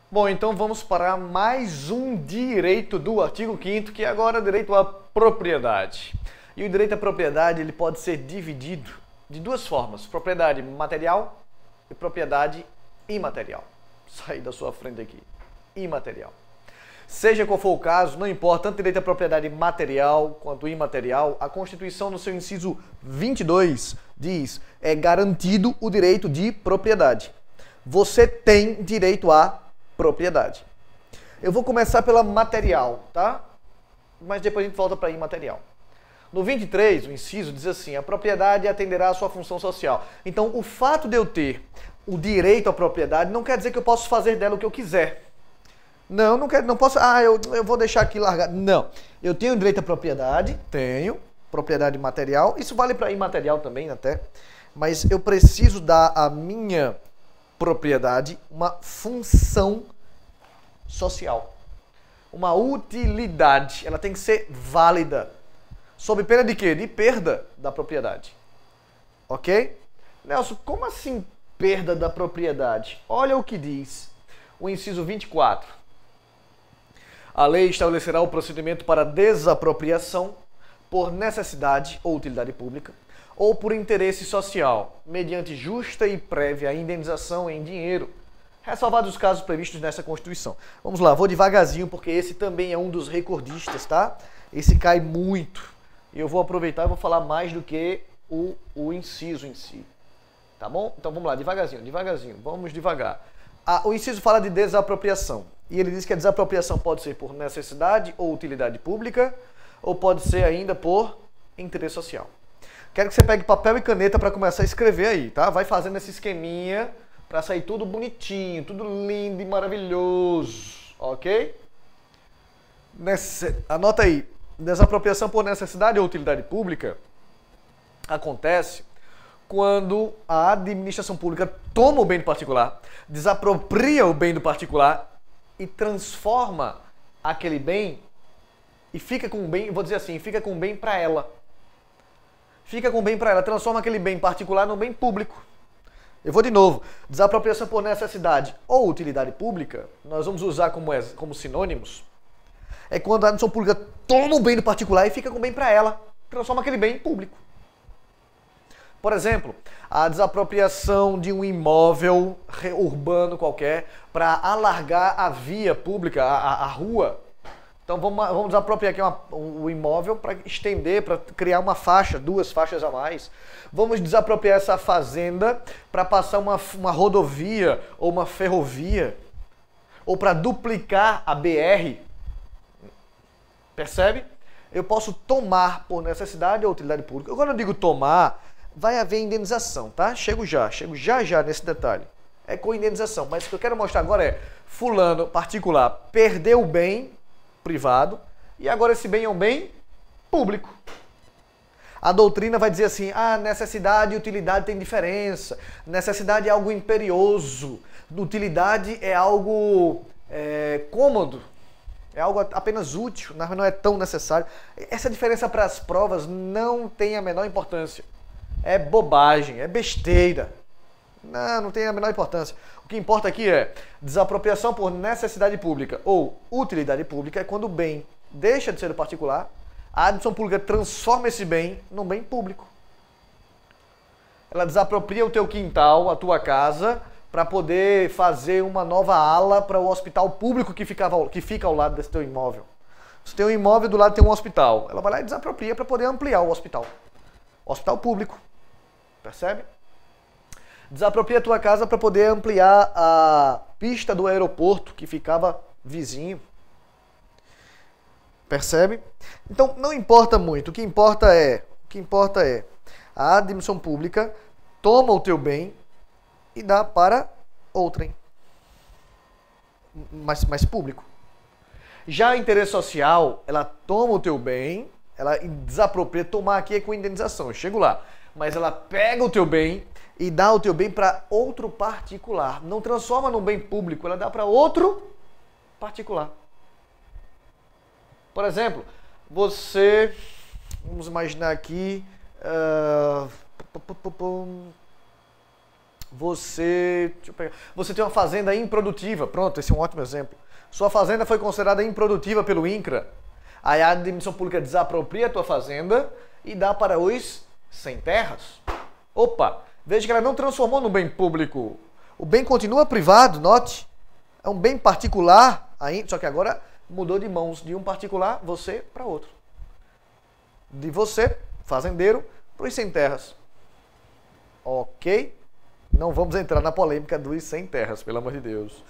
Bom, então vamos para mais um direito do artigo 5º, que é agora direito à propriedade. E o direito à propriedade ele pode ser dividido de duas formas: propriedade material e propriedade imaterial. Sai da sua frente aqui. Imaterial. Seja qual for o caso, não importa, tanto direito à propriedade material quanto imaterial, a Constituição, no seu inciso 22, diz: é garantido o direito de propriedade. Você tem direito à propriedade. Eu vou começar pela material, tá? Mas depois a gente volta para imaterial. No 23, o inciso diz assim: a propriedade atenderá à sua função social. Então, o fato de eu ter o direito à propriedade não quer dizer que eu posso fazer dela o que eu quiser. Não, não posso, eu vou deixar aqui largado. Não, eu tenho direito à propriedade, tenho, propriedade material, isso vale para imaterial também até, mas eu preciso dar à minha propriedade uma função social, uma utilidade, ela tem que ser válida, sob pena de quê? De perda da propriedade, ok? Nelson, como assim perda da propriedade? Olha o que diz o inciso 24. A lei estabelecerá o procedimento para desapropriação por necessidade ou utilidade pública ou por interesse social, mediante justa e prévia indenização em dinheiro, ressalvados os casos previstos nessa Constituição. Vamos lá, vou devagarzinho porque esse também é um dos recordistas, tá? Esse cai muito. E eu vou aproveitar e vou falar mais do que o inciso em si. Tá bom? Então vamos lá, devagarzinho, vamos devagar. O inciso fala de desapropriação. E ele diz que a desapropriação pode ser por necessidade ou utilidade pública, ou pode ser ainda por interesse social. Quero que você pegue papel e caneta para começar a escrever aí, tá? Vai fazendo esse esqueminha para sair tudo bonitinho, tudo lindo e maravilhoso, ok? Anota aí. Desapropriação por necessidade ou utilidade pública acontece quando a administração pública toma o bem do particular, desapropria o bem do particular e transforma aquele bem e fica com o bem, vou dizer assim, fica com o bem para ela. Fica com o bem para ela, transforma aquele bem particular no bem público. Eu vou de novo. Desapropriação por necessidade ou utilidade pública, nós vamos usar como sinônimos, é quando a administração pública toma o bem do particular e fica com o bem para ela, transforma aquele bem em público. Por exemplo, a desapropriação de um imóvel urbano qualquer para alargar a via pública, a rua. Então vamos desapropriar aqui o imóvel para estender, para criar uma faixa, 2 faixas a mais. Vamos desapropriar essa fazenda para passar uma rodovia ou uma ferrovia, ou para duplicar a BR. Percebe? Eu posso tomar por necessidade ou utilidade pública. Quando eu digo tomar, vai haver indenização, tá? Chego já nesse detalhe. É com indenização, mas o que eu quero mostrar agora é fulano particular perdeu o bem privado e agora esse bem é um bem público. A doutrina vai dizer assim: necessidade e utilidade tem diferença. Necessidade é algo imperioso. Utilidade é algo cômodo. É algo apenas útil, não é tão necessário. Essa diferença para as provas não tem a menor importância. É bobagem, é besteira. Não tem a menor importância. O que importa aqui é desapropriação por necessidade pública ou utilidade pública é quando o bem deixa de ser do particular, a administração pública transforma esse bem num bem público. Ela desapropria o teu quintal, a tua casa, para poder fazer uma nova ala para o hospital público que fica ao lado desse teu imóvel. Se tem um imóvel, do lado tem um hospital. Ela vai lá e desapropria para poder ampliar o hospital. Hospital público. Percebe? Desapropria a tua casa para poder ampliar a pista do aeroporto que ficava vizinho. Percebe? Então não importa muito. O que importa é a administração pública toma o teu bem e dá para outrem. Mais público. Já o interesse social, ela toma o teu bem, ela desapropria, tomar aqui é com indenização, eu chego lá. Mas ela pega o teu bem e dá o teu bem para outro particular. Não transforma num bem público, ela dá para outro particular. Por exemplo, vamos imaginar aqui, Você tem uma fazenda improdutiva. Pronto, esse é um ótimo exemplo. Sua fazenda foi considerada improdutiva pelo INCRA. Aí a administração pública desapropria a tua fazenda e dá para os sem terras. Opa, veja que ela não transformou no bem público. O bem continua privado, note. É um bem particular, só que agora mudou de mãos de um particular, você, para outro. De você, fazendeiro, para os sem terras. Ok? Não vamos entrar na polêmica dos sem terras, pelo amor de Deus.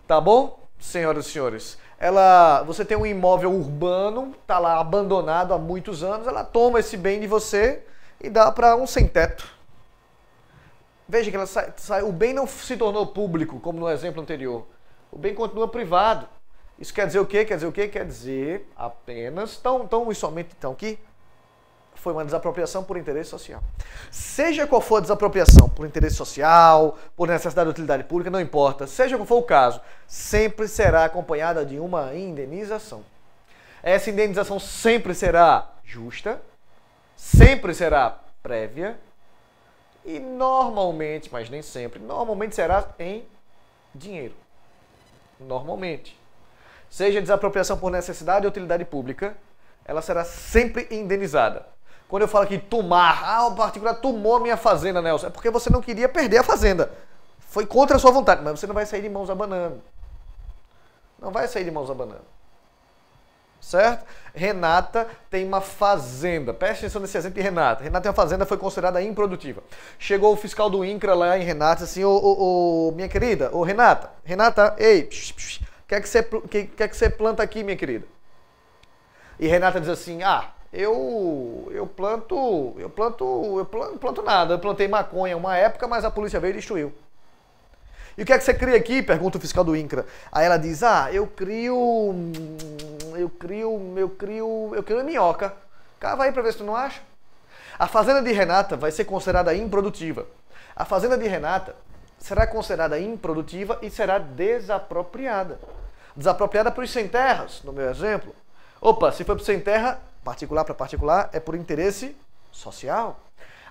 Tá bom, senhoras e senhores? Você tem um imóvel urbano, tá lá abandonado há muitos anos, ela toma esse bem de você e dá para um sem teto. Veja que o bem não se tornou público, como no exemplo anterior. O bem continua privado. Isso quer dizer o quê? Quer dizer o quê? Quer dizer apenas, tão e somente então, que foi uma desapropriação por interesse social. Seja qual for a desapropriação, por interesse social, por necessidade de utilidade pública, não importa. Seja qual for o caso, sempre será acompanhada de uma indenização. Essa indenização sempre será justa, sempre será prévia e normalmente, mas nem sempre, normalmente será em dinheiro. Normalmente. Seja desapropriação por necessidade ou utilidade pública, ela será sempre indenizada. Quando eu falo que tomar, o particular tomou a minha fazenda, Nelson, é porque você não queria perder a fazenda. Foi contra a sua vontade, mas você não vai sair de mãos abanando. Não vai sair de mãos abanando. Certo? Renata tem uma fazenda. Preste atenção nesse exemplo de Renata. Renata tem uma fazenda, foi considerada improdutiva. Chegou o fiscal do INCRA lá em Renata, assim, minha querida, Renata, ei, o que é que você planta aqui, minha querida? E Renata diz assim, eu planto nada. Eu plantei maconha uma época, mas a polícia veio e destruiu. E o que é que você cria aqui? Pergunta o fiscal do INCRA. Aí ela diz, eu crio minhoca. Cava aí pra ver se tu não acha. A fazenda de Renata vai ser considerada improdutiva. A fazenda de Renata será considerada improdutiva e será desapropriada. Desapropriada por sem terras, no meu exemplo. Opa, se for por sem terra, particular para particular, é por interesse social.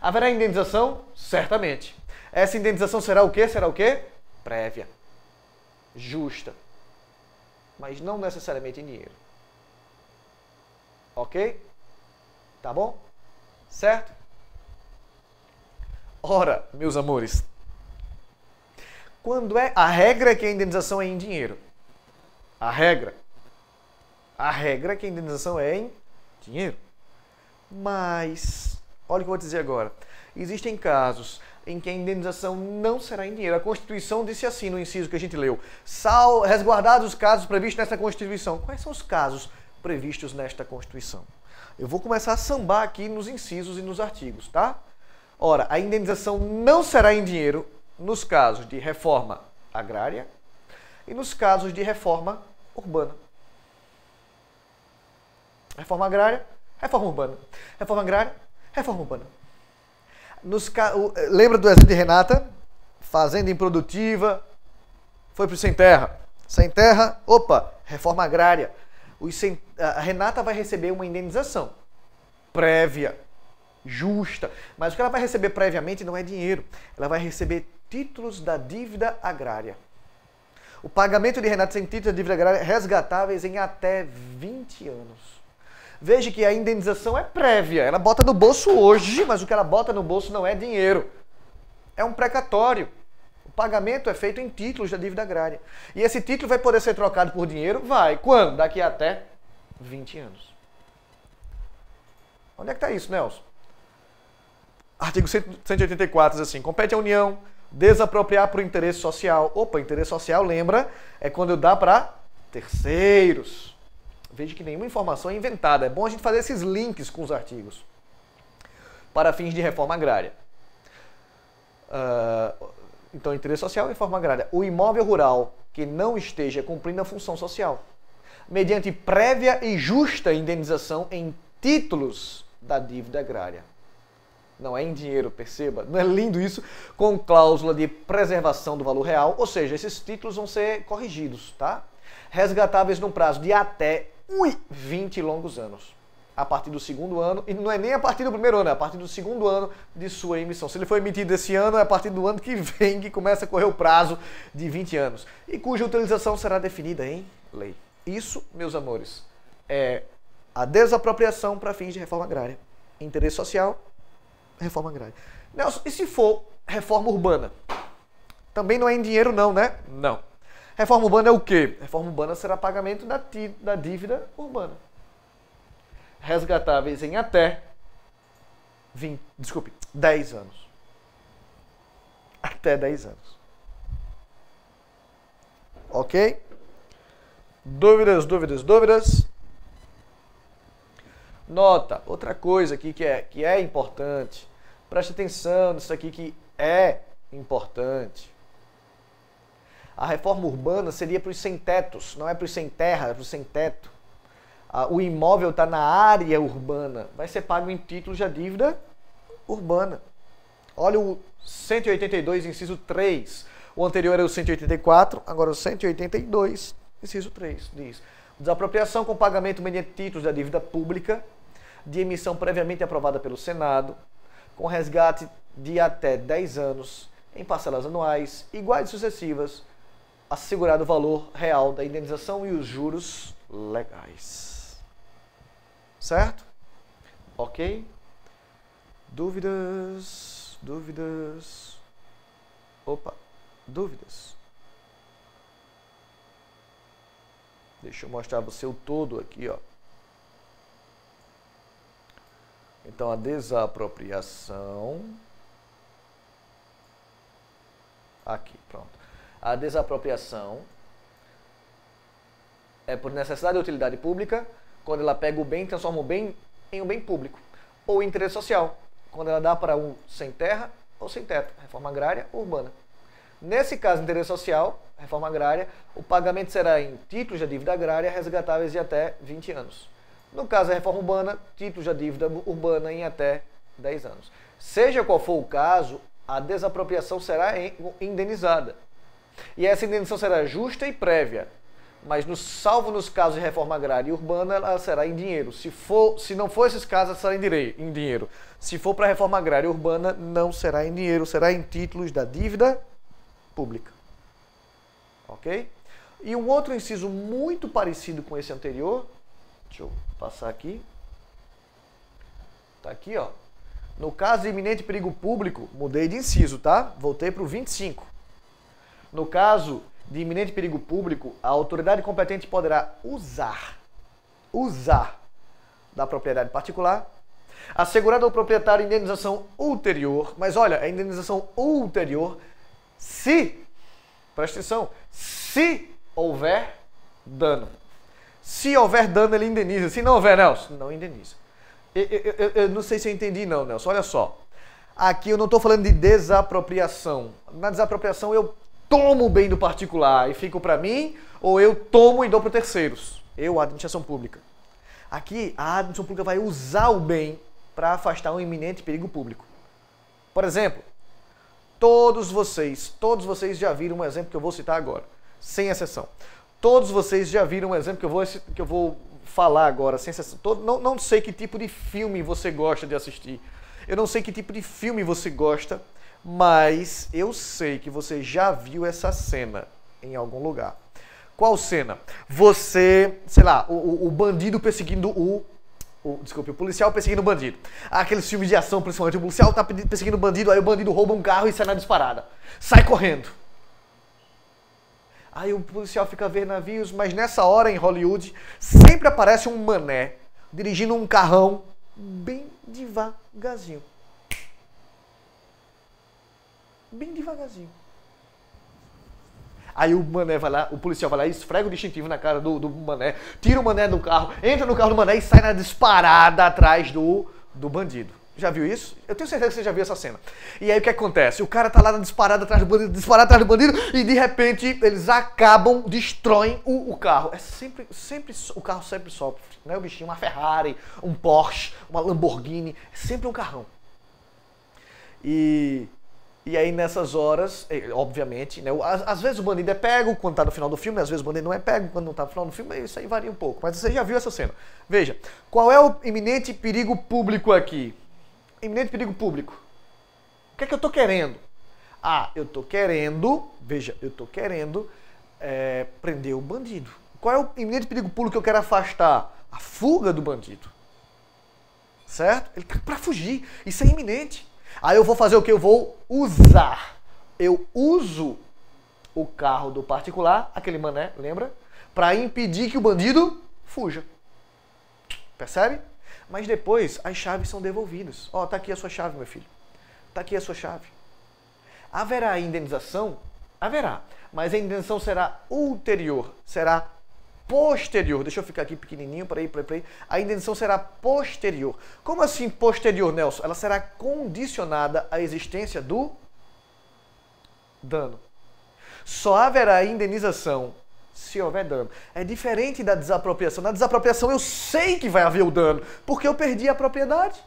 Haverá indenização? Certamente. Essa indenização será o quê? Será o quê? Prévia. Justa. Mas não necessariamente em dinheiro. Ok? Tá bom? Certo? Ora, meus amores, a regra é que a indenização é em dinheiro. A regra é que a indenização é em dinheiro. Mas, olha o que eu vou dizer agora. Existem casos em que a indenização não será em dinheiro. A Constituição disse assim no inciso que a gente leu. Resguardados os casos previstos nesta Constituição. Quais são os casos previstos nesta Constituição? Eu vou começar a sambar aqui nos incisos e nos artigos, tá? Ora, a indenização não será em dinheiro nos casos de reforma agrária e nos casos de reforma urbana. Reforma agrária, reforma urbana. Reforma agrária, reforma urbana. Lembra do exemplo de Renata? Fazenda improdutiva, foi para o sem terra. Sem terra, reforma agrária. A Renata vai receber uma indenização prévia, justa. Mas o que ela vai receber previamente não é dinheiro. Ela vai receber títulos da dívida agrária. O pagamento de Renata sem títulos da dívida agrária resgatáveis em até 20 anos. Veja que a indenização é prévia. Ela bota no bolso hoje, mas o que ela bota no bolso não é dinheiro. É um precatório. O pagamento é feito em títulos da dívida agrária. E esse título vai poder ser trocado por dinheiro? Vai. Quando? Daqui a até 20 anos. Onde é que está isso, Nelson? Artigo 184 diz assim, compete à União desapropriar por interesse social. Interesse social, lembra, é quando eu dá para terceiros. Veja que nenhuma informação é inventada. É bom a gente fazer esses links com os artigos. Para fins de reforma agrária. Então, interesse social e reforma agrária. O imóvel rural que não esteja cumprindo a função social, mediante prévia e justa indenização em títulos da dívida agrária. Não é em dinheiro, perceba. Não é lindo isso? Com cláusula de preservação do valor real. Ou seja, esses títulos vão ser corrigidos, tá? Resgatáveis num prazo de até 20 longos anos. a partir do segundo ano, e não é nem a partir do primeiro ano, é a partir do segundo ano de sua emissão. Se ele foi emitido esse ano, é a partir do ano que vem que começa a correr o prazo de 20 anos, e cuja utilização será definida em lei. Isso, meus amores, é a desapropriação para fins de reforma agrária. Interesse social, reforma agrária. Nelson, e se for reforma urbana? Também não é em dinheiro não, né? Não. Reforma urbana é o quê? Reforma urbana será pagamento da dívida urbana. Resgatáveis em até 10 anos. Até 10 anos. Ok? Dúvidas, dúvidas, dúvidas? Nota, outra coisa aqui que é importante. Preste atenção nisso aqui que é importante. A reforma urbana seria para os sem-tetos, não é para os sem-terra, é para os sem-teto. O imóvel está na área urbana, vai ser pago em títulos da dívida urbana. Olha o 182, inciso 3. O anterior era o 184, agora o 182, inciso 3, diz: desapropriação com pagamento mediante títulos da dívida pública, de emissão previamente aprovada pelo Senado, com resgate de até 10 anos, em parcelas anuais, iguais e sucessivas, assegurado o valor real da indenização e os juros legais. Certo? Ok? Dúvidas? Dúvidas? Opa, dúvidas? Deixa eu mostrar você o todo aqui, ó. Então, a desapropriação... Aqui, pronto. A desapropriação é por necessidade de utilidade pública, quando ela pega o bem e transforma o bem em um bem público. Ou interesse social, quando ela dá para um sem terra ou sem teto, reforma agrária ou urbana. Nesse caso, interesse social, reforma agrária, o pagamento será em títulos de dívida agrária resgatáveis de até 20 anos. No caso da reforma urbana, títulos de dívida urbana em até 10 anos. Seja qual for o caso, a desapropriação será indenizada. E essa indenização será justa e prévia. Mas, salvo nos casos de reforma agrária e urbana, ela será em dinheiro. Se não for esses casos, ela será em dinheiro. Se for para reforma agrária e urbana, não será em dinheiro, será em títulos da dívida pública. Ok? E um outro inciso muito parecido com esse anterior, deixa eu passar aqui. Tá aqui, ó. No caso de iminente perigo público, mudei de inciso, tá? Voltei para o 25. No caso de iminente perigo público, a autoridade competente poderá usar da propriedade particular, assegurado ao proprietário indenização ulterior, mas olha, a indenização ulterior se, presta atenção, se houver dano. Se houver dano, ele indeniza. Se não houver, Nelson, não indeniza. Eu não sei se eu entendi não, Nelson. Olha só. Aqui eu não estou falando de desapropriação. Na desapropriação eu tomo o bem do particular e fico para mim, ou eu tomo e dou para terceiros. Eu, a administração pública. Aqui a administração pública vai usar o bem para afastar um iminente perigo público. Por exemplo, todos vocês já viram um exemplo que eu vou citar agora, sem exceção. Todos vocês já viram um exemplo que eu vou falar agora, sem exceção. Não sei que tipo de filme você gosta de assistir. Eu não sei que tipo de filme você gosta, mas eu sei que você já viu essa cena em algum lugar. Qual cena? Você, sei lá, o bandido perseguindo o policial perseguindo o bandido. Aqueles filmes de ação, principalmente, o policial tá perseguindo o bandido, aí o bandido rouba um carro e sai na disparada. Sai correndo. Aí o policial fica a ver navios, mas nessa hora em Hollywood sempre aparece um mané dirigindo um carrão bem devagarzinho. Bem devagarzinho. Aí o mané vai lá, o policial vai lá e esfrega o distintivo na cara do mané, tira o mané do carro, entra no carro do mané e sai na disparada atrás do bandido. Já viu isso? Eu tenho certeza que você já viu essa cena. E aí o que acontece? O cara tá lá na disparada atrás do bandido, e de repente eles acabam, destroem o carro. É sempre, o carro sempre sofre, né? O bichinho, uma Ferrari, um Porsche, uma Lamborghini, é sempre um carrão. E E aí nessas horas, obviamente, né, às vezes o bandido é pego quando tá no final do filme, às vezes o bandido não é pego quando não tá no final do filme, isso aí varia um pouco. Mas você já viu essa cena. Veja, qual é o iminente perigo público aqui? Iminente perigo público. O que é que eu tô querendo? Ah, eu tô querendo, veja, eu tô querendo prender o bandido. Qual é o iminente perigo público que eu quero afastar? A fuga do bandido. Certo? Ele tá pra fugir. Isso é iminente. Aí eu vou fazer o que? Eu vou usar. Eu uso o carro do particular, aquele mané, lembra? Para impedir que o bandido fuja. Percebe? Mas depois as chaves são devolvidas. Ó, tá aqui a sua chave, meu filho. Tá aqui a sua chave. Haverá indenização? Haverá. Mas a indenização será ulterior, será posterior. Deixa eu ficar aqui pequenininho, peraí. A indenização será posterior. Como assim posterior, Nelson? Ela será condicionada à existência do dano. Só haverá indenização se houver dano. É diferente da desapropriação. Na desapropriação eu sei que vai haver o dano, porque eu perdi a propriedade.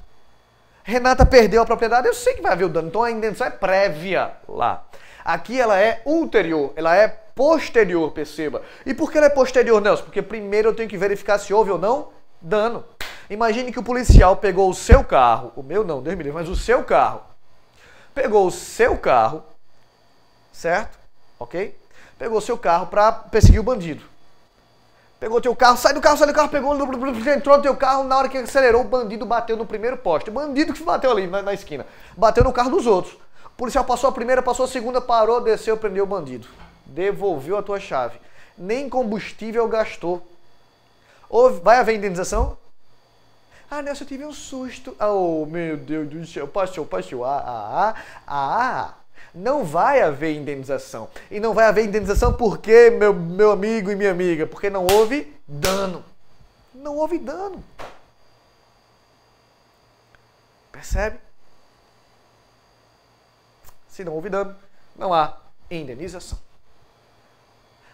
Renata perdeu a propriedade, eu sei que vai haver o dano. Então a indenização é prévia lá. Aqui ela é ulterior, ela é posterior, perceba. E por que ela é posterior, Nelson? Porque primeiro eu tenho que verificar se houve ou não dano. Imagine que o policial pegou o seu carro, o meu não, Deus me livre, mas o seu carro. Pegou o seu carro, certo? Ok? Pegou o seu carro para perseguir o bandido. Pegou o teu carro, sai do carro, pegou, entrou no teu carro, na hora que acelerou, o bandido bateu no primeiro poste. O bandido que bateu ali na esquina, bateu no carro dos outros. O policial passou a primeira, passou a segunda, parou, desceu, prendeu o bandido. Devolveu a tua chave. Nem combustível gastou. Vai haver indenização? Ah, Nelson, eu tive um susto. Oh, meu Deus do céu. Passou. Não vai haver indenização. E não vai haver indenização porque, meu amigo e minha amiga? Porque não houve dano. Não houve dano. Percebe? Se não houve dano, não há indenização.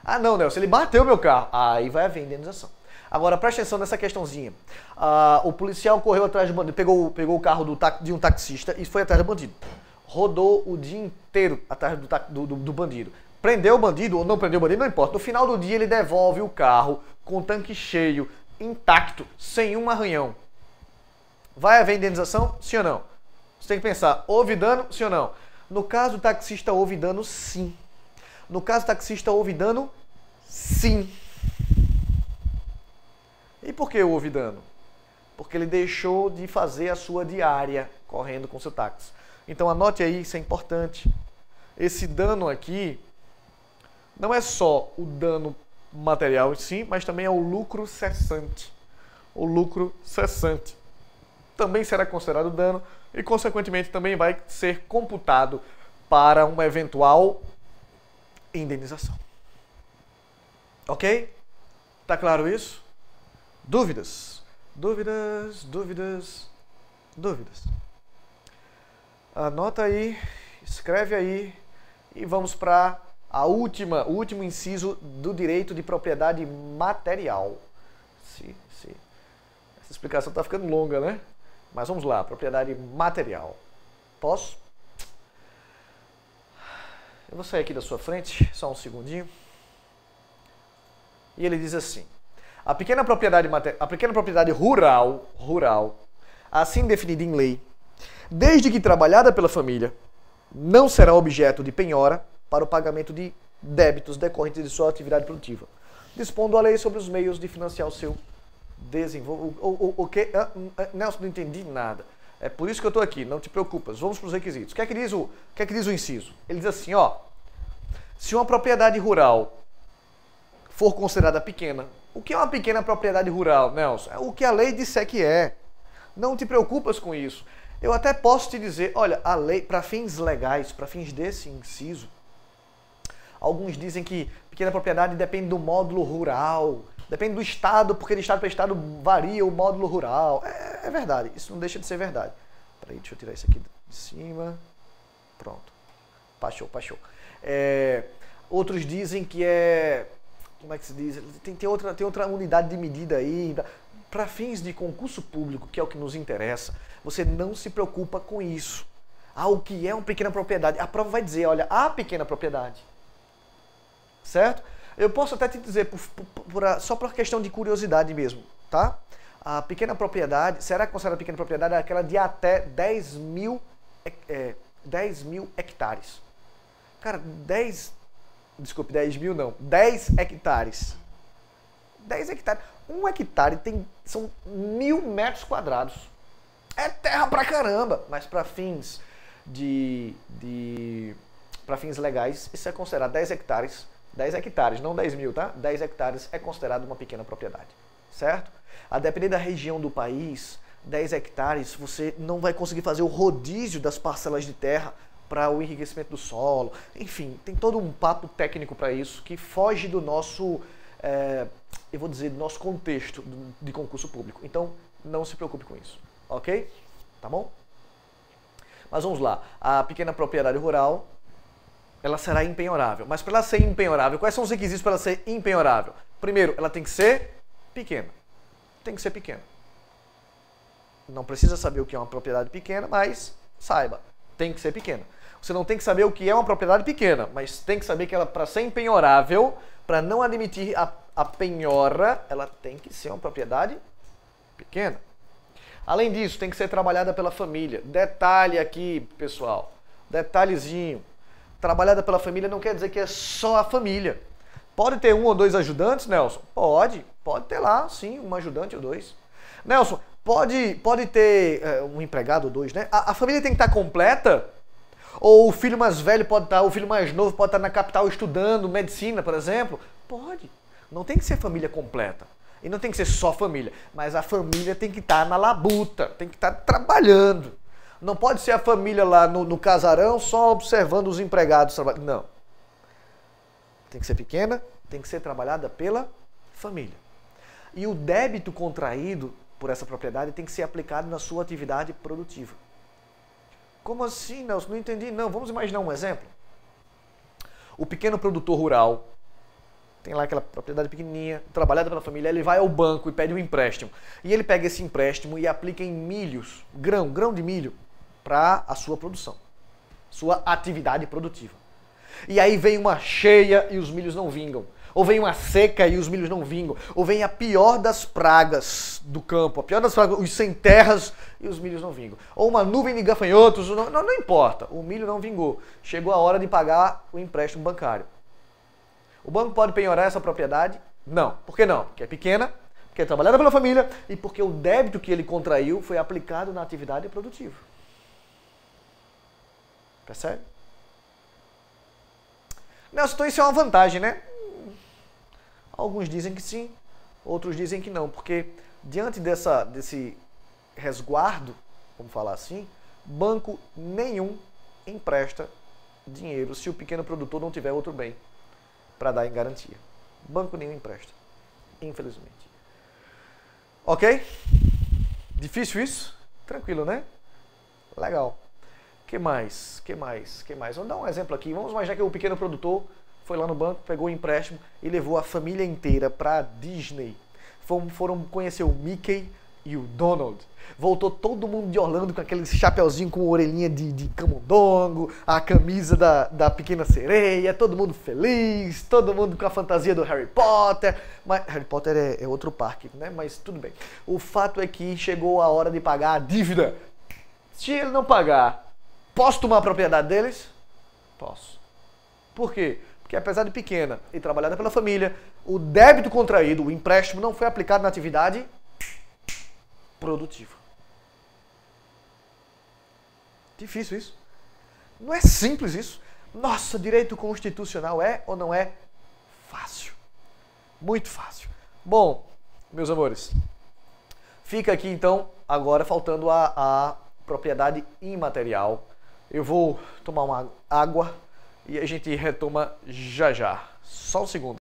Ah, não, Nelson, ele bateu meu carro. Aí vai haver indenização. Agora, presta atenção nessa questãozinha. O policial correu atrás do bandido, pegou o carro de um taxista e foi atrás do bandido. Rodou o dia inteiro atrás do bandido. Prendeu o bandido ou não prendeu o bandido, não importa. No final do dia, ele devolve o carro com o tanque cheio, intacto, sem um arranhão. Vai haver indenização? Sim ou não? Você tem que pensar, houve dano? Sim ou não? No caso do taxista, houve dano? Sim. No caso do taxista, houve dano? Sim. E por que houve dano? Porque ele deixou de fazer a sua diária correndo com seu táxi. Então anote aí, isso é importante. Esse dano aqui não é só o dano material em si, mas também é o lucro cessante. O lucro cessante também será considerado dano e, consequentemente, também vai ser computado para uma eventual indenização. Ok? Tá claro isso? Dúvidas? Dúvidas? Anota aí, escreve aí e vamos para o último inciso do direito de propriedade material. Sim. Essa explicação está ficando longa, né? Mas vamos lá, propriedade material. Posso? Eu vou sair aqui da sua frente, só um segundinho. E ele diz assim: a pequena propriedade rural, assim definida em lei, desde que trabalhada pela família, não será objeto de penhora para o pagamento de débitos decorrentes de sua atividade produtiva, dispondo a lei sobre os meios de financiar o seu desenvolvimento. O que? Nelson, não entendi nada. É por isso que eu estou aqui, não te preocupas. Vamos para os requisitos. O que é que diz o inciso? Ele diz assim, ó, se uma propriedade rural for considerada pequena, o que é uma pequena propriedade rural, Nelson? É o que a lei disser que é. Não te preocupas com isso. Eu até posso te dizer, olha, a lei, para fins legais, para fins desse inciso, alguns dizem que pequena propriedade depende do módulo rural, depende do estado, porque de estado para estado varia o módulo rural. É verdade, isso não deixa de ser verdade. Peraí, deixa eu tirar isso aqui de cima. Pronto. Passou. Outros dizem que é... Como é que se diz? Tem outra unidade de medida aí. Para fins de concurso público, que é o que nos interessa, você não se preocupa com isso. Ah, o que é uma pequena propriedade? A prova vai dizer, olha, a pequena propriedade. Certo? Eu posso até te dizer, só por questão de curiosidade mesmo, tá? A pequena propriedade, será considerada pequena propriedade aquela de até 10 mil hectares. Cara, 10 mil não, 10 hectares. 10 hectares. 1 hectare são 1000 metros quadrados. É terra pra caramba, mas para fins para fins legais, isso é considerado 10 hectares. 10 hectares, não 10 mil, tá? 10 hectares é considerado uma pequena propriedade, certo? A depender da região do país, 10 hectares você não vai conseguir fazer o rodízio das parcelas de terra para o enriquecimento do solo. Enfim, tem todo um papo técnico para isso que foge do nosso, eu vou dizer, do nosso contexto de concurso público. Então, não se preocupe com isso, ok? Tá bom? Mas vamos lá. A pequena propriedade rural, ela será impenhorável. Mas para ela ser impenhorável, quais são os requisitos para ela ser impenhorável? Primeiro, ela tem que ser pequena. Tem que ser pequena. Não precisa saber o que é uma propriedade pequena, mas saiba, tem que ser pequena. Você não tem que saber o que é uma propriedade pequena, mas tem que saber que ela, para ser impenhorável, para não admitir a penhora, ela tem que ser uma propriedade pequena. Além disso, tem que ser trabalhada pela família. Detalhe aqui, pessoal. Detalhezinho. Trabalhada pela família não quer dizer que é só a família. Pode ter 1 ou 2 ajudantes, Nelson? Pode ter lá, sim, um ajudante ou 2. Nelson, pode ter um empregado ou 2, né? A família tem que estar completa? Ou o filho mais velho pode estar, o filho mais novo pode estar na capital estudando medicina, por exemplo? Pode. Não tem que ser família completa. E não tem que ser só família. Mas a família tem que estar na labuta, tem que estar trabalhando. Não pode ser a família lá no casarão só observando os empregados trabalhando. Não. Tem que ser pequena, tem que ser trabalhada pela família. E o débito contraído por essa propriedade tem que ser aplicado na sua atividade produtiva. Como assim, Nelson? Não entendi. Não, vamos imaginar um exemplo. O pequeno produtor rural tem lá aquela propriedade pequenininha, trabalhada pela família, ele vai ao banco e pede um empréstimo. E ele pega esse empréstimo e aplica em milhos, grão de milho, para a sua produção, sua atividade produtiva. E aí vem uma cheia e os milhos não vingam. Ou vem uma seca e os milhos não vingam. Ou vem a pior das pragas do campo, a pior das pragas, os sem terras e os milhos não vingam. Ou uma nuvem de gafanhotos, não importa, o milho não vingou. Chegou a hora de pagar o empréstimo bancário. O banco pode penhorar essa propriedade? Não. Por que não? Porque é pequena, porque é trabalhada pela família e porque o débito que ele contraiu foi aplicado na atividade produtiva. Percebe? Nelson, então isso é uma vantagem, né? Alguns dizem que sim, outros dizem que não, porque diante desse resguardo, vamos falar assim, banco nenhum empresta dinheiro se o pequeno produtor não tiver outro bem para dar em garantia. Banco nenhum empresta, infelizmente. Ok? Difícil isso? Tranquilo, né? Legal. Que mais? Vamos dar um exemplo aqui. Vamos imaginar que o pequeno produtor foi lá no banco, pegou o empréstimo e levou a família inteira para Disney. Foram conhecer o Mickey e o Donald. Voltou todo mundo de Orlando com aquele chapeuzinho com orelhinha de camundongo, a camisa da pequena sereia, todo mundo feliz, todo mundo com a fantasia do Harry Potter. Mas Harry Potter é outro parque, né? Mas tudo bem. O fato é que chegou a hora de pagar a dívida. Se ele não pagar, posso tomar a propriedade deles? Posso. Por quê? Porque apesar de pequena e trabalhada pela família, o débito contraído, o empréstimo, não foi aplicado na atividade produtiva. Difícil isso? Não é simples isso? Nossa, direito constitucional é ou não é fácil? Muito fácil. Bom, meus amores, fica aqui então, agora faltando a propriedade imaterial. Eu vou tomar uma água e a gente retoma já já. Só um segundo.